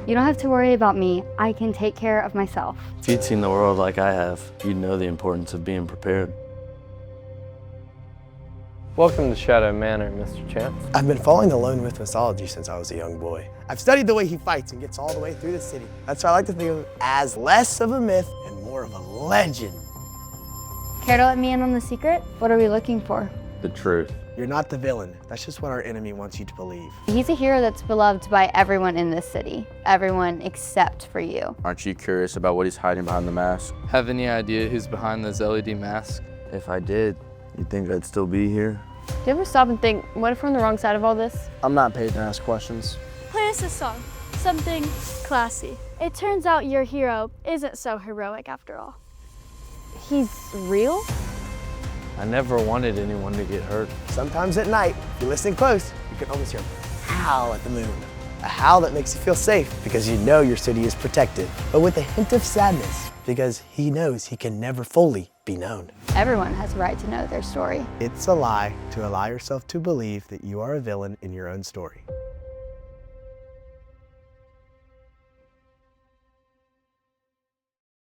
You don't have to worry about me. I can take care of myself. If you'd seen the world like I have, you'd know the importance of being prepared. Welcome to Shadow Manor, Mr. Chance. I've been following the lone wolf mythology since I was a young boy. I've studied the way he fights and gets all the way through the city. That's why I like to think of him as less of a myth and more of a legend. Care to let me in on the secret? What are we looking for? The truth. You're not the villain. That's just what our enemy wants you to believe. He's a hero that's beloved by everyone in this city. Everyone except for you. Aren't you curious about what he's hiding behind the mask? Have any idea who's behind those LED masks? If I did, you think I'd still be here? Do you ever stop and think, what if we're on the wrong side of all this? I'm not paid to ask questions. Play us a song, something classy. It turns out your hero isn't so heroic after all. He's real? I never wanted anyone to get hurt. Sometimes at night, if you listen close, you can almost hear a howl at the moon. A howl that makes you feel safe because you know your city is protected, but with a hint of sadness because he knows he can never fully be known. Everyone has a right to know their story. It's a lie to allow yourself to believe that you are a villain in your own story.